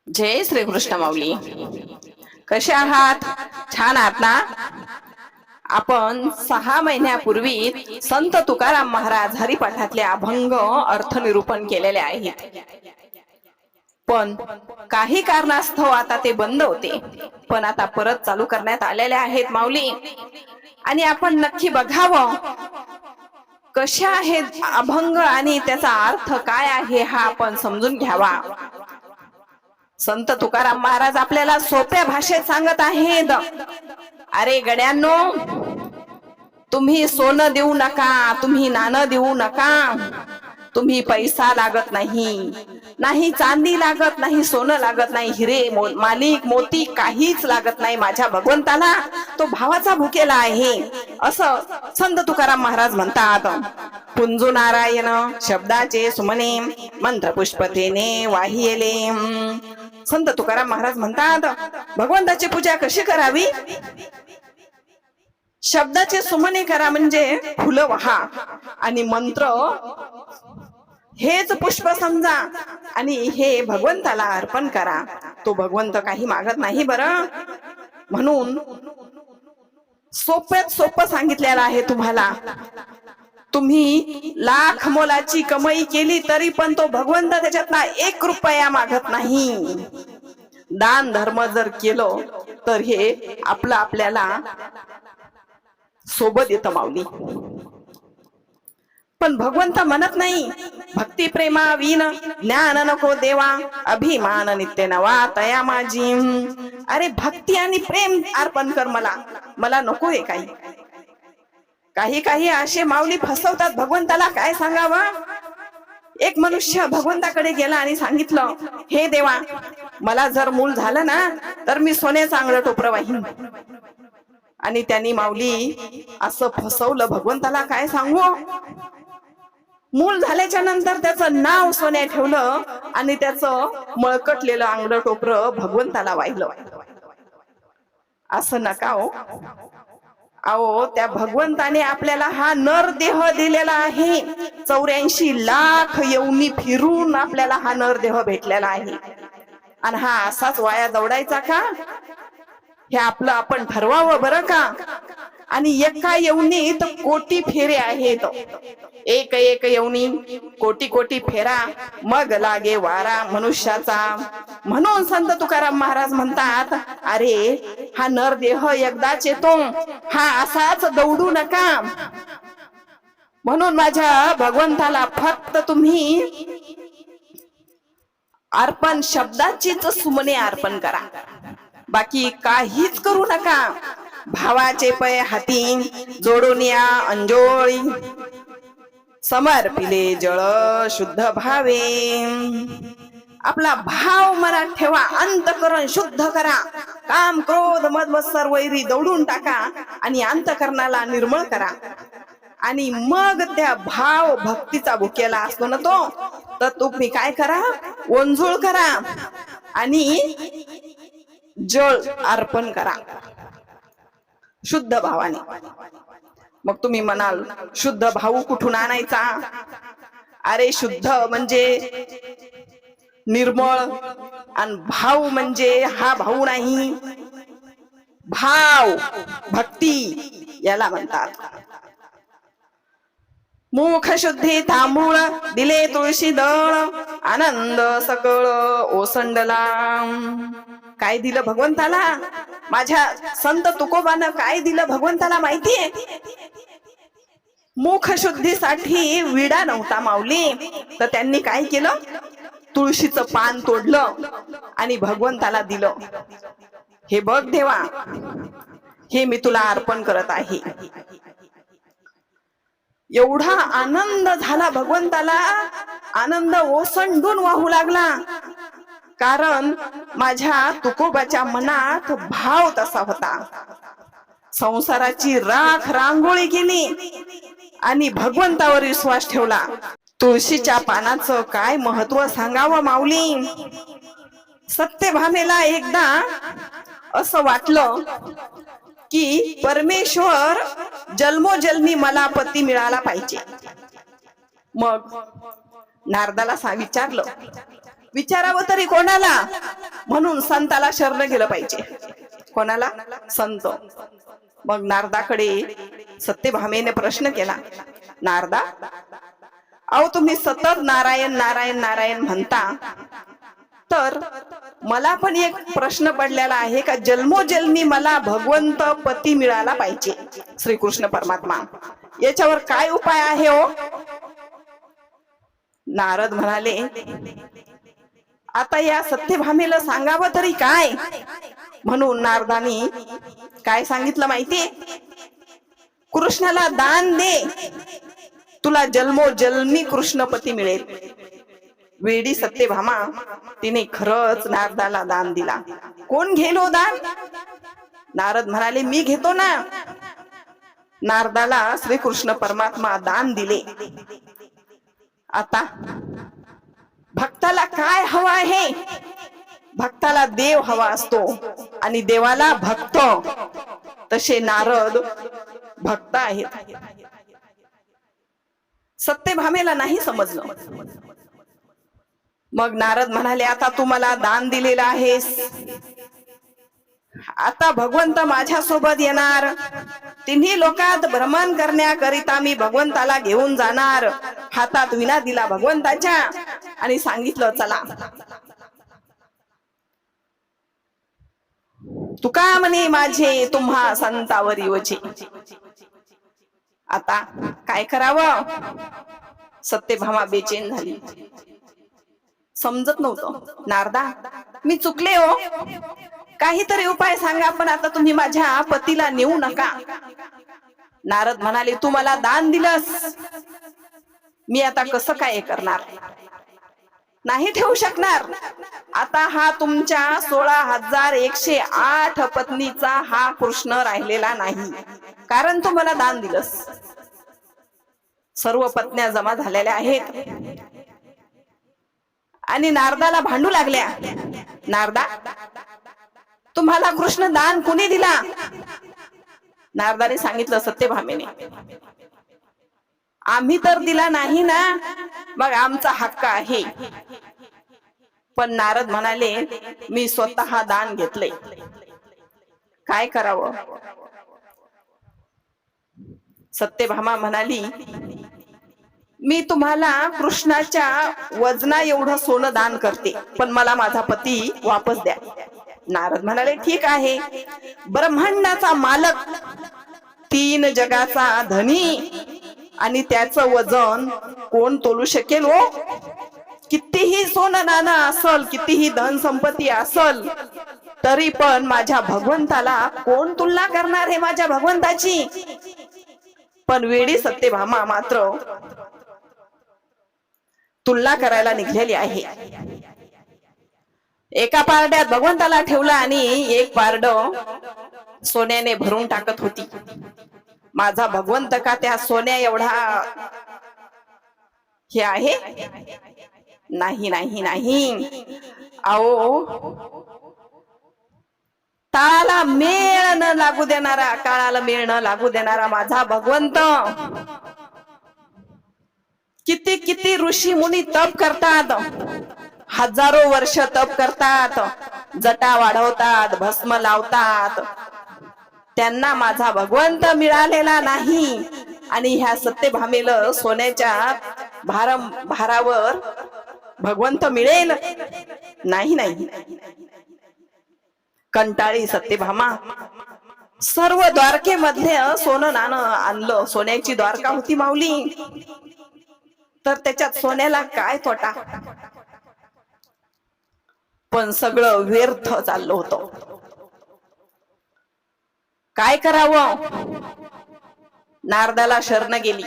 जय श्री कृष्ण माऊली. कसे आहात? छान आहात ना? आपण 6 महिन्यापूर्वी संत तुकाराम महाराज हरिपाठातले अभंग अर्थनिरूपण केलेले आहेत. पण काही कारणास्तव आता ते बंद होते, पण आता परत चालू करण्यात आलेले आहेत माऊली. आणि आपण नक्की बघावं कसे आहेत अभंग आणि त्याचा अर्थ काय आहे हा आपण समजून घ्यावा. संत तुकाराम महाराज आपल्याला सोप्या भाषेत सांगत आहेत, अरे गड्यांनो, तुम्ही सोनं देऊ नका, तुम्ही नाणं देऊ नका, तुम्ही पैसा लागत नाही, नाही चांदी लागत नाही, सोनं लागत नाही, हिरे मालिक मोती काहीच लागत नाही माझ्या भगवंताला. तो भावाचा भुकेला आहे असं संत तुकाराम महाराज म्हणतात. पुंजू नारायण शब्दाचे सुमने मंत्र पुष्पतेने वाहिले. संत तुकाराम महाराज म्हणतात, भगवंताची पूजा कशी करावी? शब्दाचे सुमने करा, म्हणजे फुलं वहा आणि मंत्र हेच पुष्प समजा आणि हे भगवंताला अर्पण करा. तो भगवंत काही मागत नाही बरं. म्हणून सोप्यात सोपं सांगितलेलं आहे तुम्हाला. तुम्ही लाख मोलाची कमाई केली तरी पण तो भगवंत त्याच्यातला 1 रुपया मागत नाही. दान धर्म जर केलं तर हे आपल्याला सोबत येतं माऊली. पण भगवंत म्हणत नाही, भक्ती प्रेमा विन ज्ञान नको देवा, अभिमान नित्य नवा तया माझी. अरे भक्ती आणि प्रेम अर्पण कर मला नकोय काही. काही असे माऊली फसवतात भगवंताला. काय सांगावं? एक मनुष्य भगवंताकडे गेला आणि सांगितलं, हे देवा, मला जर मूल झालं ना तर मी सोन्याचं अंगड टोपरं वाहीन. आणि त्यांनी माऊली असं फसवलं भगवंताला. काय सांगू? मूल झाल्याच्या नंतर त्याचं नाव सोन्या ठेवलं आणि त्याचं मळकटलेलं अंगड टोपरं भगवंताला वाहिलं. असं नका हो. अहो, त्या भगवंताने आपल्याला हा नर देह दिलेला आहे. 84 लाख योनी फिरून आपल्याला हा नर देह भेटलेला आहे. आणि हा असाच वाया दौडायचा का? हे आपलं आपण ठरवावं बरं का. आणि एका येवनीत कोटी फेरे आहेत. एक येवनी कोटी फेरा मग लागे वारा मनुष्याचा. म्हणून संत तुकाराम महाराज म्हणतात, अरे हा नर देह एकदाच येतो, हा असाच दौडू नका. म्हणून माझ्या भगवंताला फक्त तुम्ही अर्पण शब्दाचीच सुमने अर्पण करा, बाकी काहीच करू नका. भावाचे पै हाती जोडून या अंजोळी, समर्पिले जळ शुद्ध भावे. आपला भाव मनात ठेवा, अंतकरण शुद्ध करा. काम क्रोध मद मत्सर वैरी दौडून टाका आणि अंतकरणाला निर्मळ करा. आणि मग त्या भाव भक्तीचा भुकेला असतो ना तो, तर तुम्ही काय करा? ओंजूळ करा आणि जळ अर्पण करा शुद्ध भावाने. मग तुम्ही म्हणाल, शुद्ध भाऊ कुठून आणायचा? अरे शुद्ध म्हणजे निर्मळ, आणि भाव म्हणजे हा भाऊ नाही, भाव भक्ती याला म्हणतात. मुख शुद्धी तांबूळ दिले तुळशी दळ, आनंद सकळ ओसंडला. काय दिलं भगवंताला? माझ्या संत तुकोबानं काय दिलं भगवंताला माहितीये? मुख शुद्धीसाठी विडा नव्हता माऊली, तर त्यांनी काय केलं? तुळशीचं पान तोडलं आणि भगवंताला दिलं. हे बघ देवा, हे मी तुला अर्पण करत आहे. एवढा आनंद झाला भगवंताला, आनंद ओसंडून वाहू लागला. कारण माझ्या तुकोबाच्या मनात भाव तसा होता. संसाराची राख रांगोळी केली आणि भगवंतावर विश्वास ठेवला. तुळशीच्या पानाचं काय महत्व सांगावं माऊली. सत्यभामेला एकदा असं वाटलं की परमेश्वर जन्मोजन्मी मला पती मिळाला पाहिजे. मग नारदाला विचारलं, विचारावं तरी कोणाला? म्हणून संताला शरण गेलं पाहिजे. कोणाला? संत. मग नारदाकडे सत्यभामेने प्रश्न केला, नारदा, अहो तुम्ही सतत नारायण नारायण नारायण म्हणता, तर मला पण एक प्रश्न पडलेला आहे का जन्मोजन्मी मला भगवंत पती मिळाला पाहिजे, श्रीकृष्ण परमात्मा, याच्यावर काय उपाय आहे हो? नारद म्हणाले, आता या सत्यभामेला सांगावं तरी काय? म्हणून नारदानी काय सांगितलं माहितीये? कृष्णाला दान दे, तुला जन्मोजन्मी कृष्णपती मिळेल. वेडी सत्यभामा तिने खरंच नारदाला दान दिला. कोण घेईल हो दान? नारद म्हणाले, मी घेतो ना. नारदाला श्रीकृष्ण परमात्मा दान दिले. आता भक्ताला काय हवा आहे? भक्ताला देव हवा असतो आणि देवाला भक्त. तसे नारद भक्त आहेत. सत्यभामेला नाही समजलं. मग नारद म्हणाले, आता तू मला दान दिलेलं आहेस, आता भगवंत माझ्या सोबत येणार, तिन्ही लोकात भ्रमण करण्याकरिता मी भगवंताला घेऊन जाणार. हातात विना दिला भगवंताच्या आणि सांगितलं, चला. तुका म्हणे माझे तुम्हा संतावर योजे. आता काय करावं? सत्यभामा बेचैन झाली. समजत नव्हतं. नारदा, मी चुकले हो, काहीतरी उपाय सांगा, पण आता तुम्ही माझ्या पतीला नेऊ नका. नारद म्हणाले, तू मला दान दिलंस, मी आता कसं काय करणार? नाही ठेवू शकणार. आता हा तुमच्या 16,108 पत्नीचा हा कृष्ण राहिलेला नाही, कारण तू मला दान दिलंस. सर्व पत्न्या जमा झालेल्या आहेत आणि नारदाला भांडू लागल्या. नारदा, तुम्हाला कृष्ण दान कोणी दिला? नारदाने सांगितलं, सत्यभामेने. आम्ही तर दिला नाही ना, मग आमचा हक्क आहे. पण नारद म्हणाले, मी स्वतः दान घेतले, काय करावं? सत्यभामा म्हणाली, मी तुम्हाला कृष्णाच्या वजना एवढं सोनं दान करते, पण मला माझा पती वापस द्या. नारद म्हणाले, ठीक आहे. ब्रह्मांडाचा मालक, 3 जगाचा धनी, आणि त्याचं वजन कोण तोलू शकेल हो? कितीही सोनं नाणं असल, कितीही धन संपत्ती असल, तरी पण माझ्या भगवंताला कोण तुलना करणार आहे माझ्या भगवंताची? पण वेडी सत्यभामा मात्र तुलना करायला निघलेली आहे. एका पारड्यात भगवंताला ठेवला आणि एक पारड सोन्याने भरून टाकत होती. माझा भगवंत का त्या सोन्या एवढा हे आहे? नाही नाही नाही. आओ, ताळाला मेळ न लागू देणारा, काळाला मेळ न लागू देणारा माझा भगवंत. किती किती ऋषी मुनी तप करतात, हजारो वर्ष तप करतात, जटा वाढवतात, भस्म लावतात, त्यांना माझा भगवंत मिळालेला नाही. आणि ह्या सत्यभामेला सोन्याच्या भारावर भगवंत मिळेल? नाही नाही. कंटाळी सत्यभामा सर्व द्वारकेमध्ये सोनं नाणं आणलं. सोन्याची द्वारका होती माऊली, तर त्याच्यात सोन्याला काय तोटा? पण सगळं व्यर्थ चाललं होतं. काय करावं? नारदाला शरण गेली.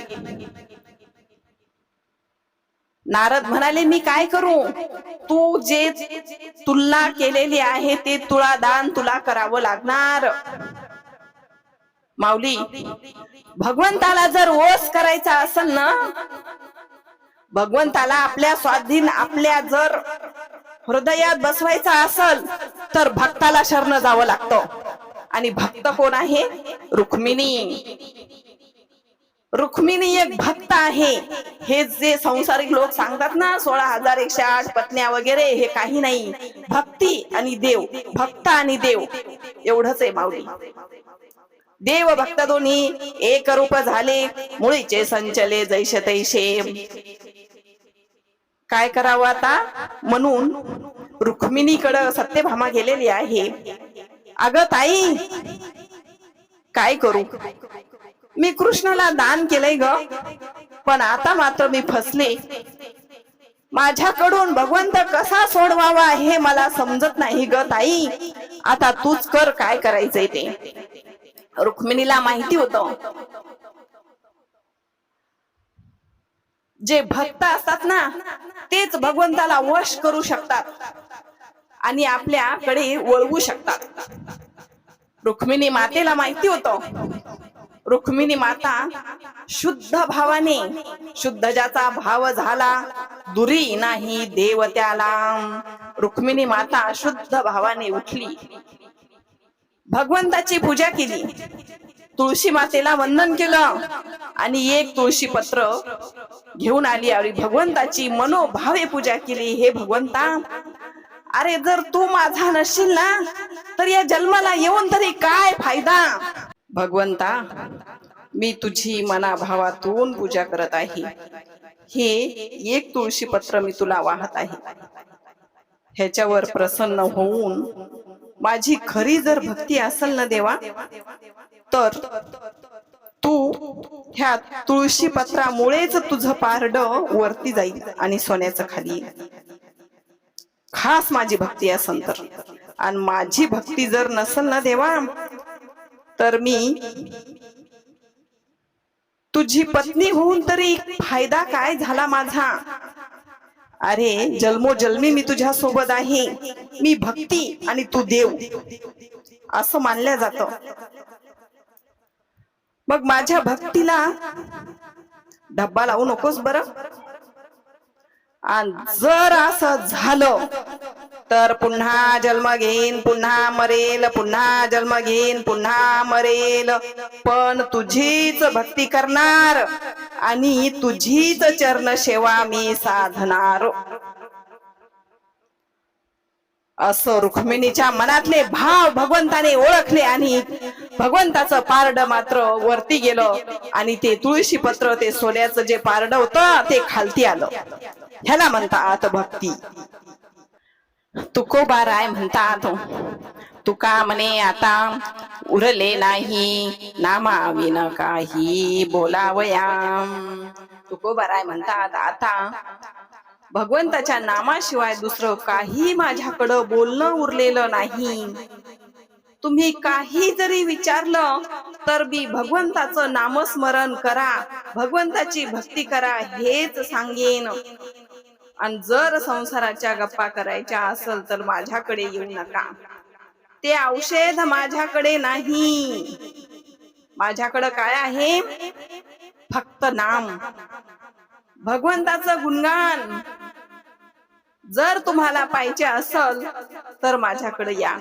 नारद म्हणाले, मी काय करू? तू जे तुलना केलेली आहे ते तुला दान तुला करावं लागणार. माऊली, भगवंताला जर ओस करायचा असेल ना, भगवंताला आपल्या स्वाधीन, आपल्या जर हृदयात बसवायचा असेल, तर भक्ताला शरण जावं लागतं. आणि भक्त कोण आहे? रुक्मिणी. रुक्मिणी एक भक्त आहे. हे जे संसारिक लोक सांगतात ना 16,108 पत्न्या वगैरे, हे काही नाही. भक्ती आणि देव, भक्त आणि देव एवढंच आहे माऊली. देव भक्त दोन्ही एक रूप झाले, मुळीचे संचले जैसे तैसे. काय करावं आता? म्हणून रुक्मिणीकडे सत्यभामा गेलेली आहे. अगं ताई, काय करू? मी कृष्णाला दान केलंय ग, पण आता मात्र मी फसले. माझ्याकडून भगवंत कसा सोडवावा हे मला समजत नाही ग ताई. आता तूच कर, काय करायचंय ते. रुक्मिणीला माहिती होतं जे भक्त असतात ना तेच भगवंताला वश करू शकतात आणि आपल्याकडे वळवू शकतात. रुक्मिणी मातेला माहिती होतं. रुक्मिणी माता शुद्ध भावाने, शुद्ध ज्याचा भाव झाला दुरी नाही देव त्याला. रुक्मिणी माता शुद्ध भावाने उठली, भगवंताची पूजा केली, तुळशी मातेला वंदन केलं आणि एक तुळशी पत्र घेऊन आली आणि भगवंताची मनोभावे पूजा केली. हे भगवंता, अरे जर तू माझा नसशील ना तर या जन्माला येऊन तरी काय फायदा. भगवंता, मी तुझी मनाभावातून पूजा करत आहे. हे एक तुळशी पत्र मी तुला वाहत आहे. ह्याच्यावर प्रसन्न होऊन माझी खरी जर भक्ती असेल ना देवा, तर तू ह्या तुळशी पत्रामुळेच तुझं पारड वरती जाईल आणि सोन्याचं खाली येईल. खास माझी भक्ती असेल तर. आणि माझी भक्ती जर नसेल ना देवा, तर मी तुझी पत्नी होऊन तरी फायदा काय झाला माझा. अरे जन्मोजन्मी मी तुझ्या सोबत आहे. मी भक्ती आणि तू देव असं मानलं जातं. मग माझ्या भक्तीला डब्बा लावू नकोस बरं. आणि जर असं झालं तर पुन्हा जन्म घेईन, पुन्हा मरेल, पुन्हा जन्म घेईन, पुन्हा मरेल, पण तुझीच भक्ती करणार आणि तुझीच चरण सेवा मी साधणार. असं रुक्मिणीच्या मनातले भाव भगवंताने ओळखले आणि भगवंताचं पारड मात्र वरती गेलं आणि ते तुळशी पत्र, ते सोन्याचं जे पारड होतं ते खालती आलं. ह्याला म्हणतात भक्ती. तुकोबाराय म्हणतात, तुका म्हणे आता उरले नाही, नामाविन काही बोलावया. तुकोबाराय म्हणतात, आता भगवंताच्या नामाशिवाय दुसरं काही माझ्याकडं बोलणं उरलेलं नाही. तुम्ही काही जरी विचारलं तर मी भगवंताचं नामस्मरण करा, भगवंताची भक्ती करा हेच सांगेन. आणि जर संसाराच्या गप्पा करायच्या असेल तर माझ्याकडे येऊ नका. ते औषध माझ्याकडे नाही. माझ्याकडे काय आहे? फक्त नाम, भगवंताचं गुणगान. जर तुम्हाला पाहिजे असेल तर माझ्याकडे या.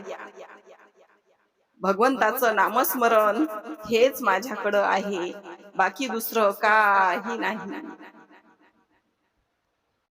भगवंताचं नामस्मरण हेच माझ्याकडे आहे, बाकी दुसरं काही नाही.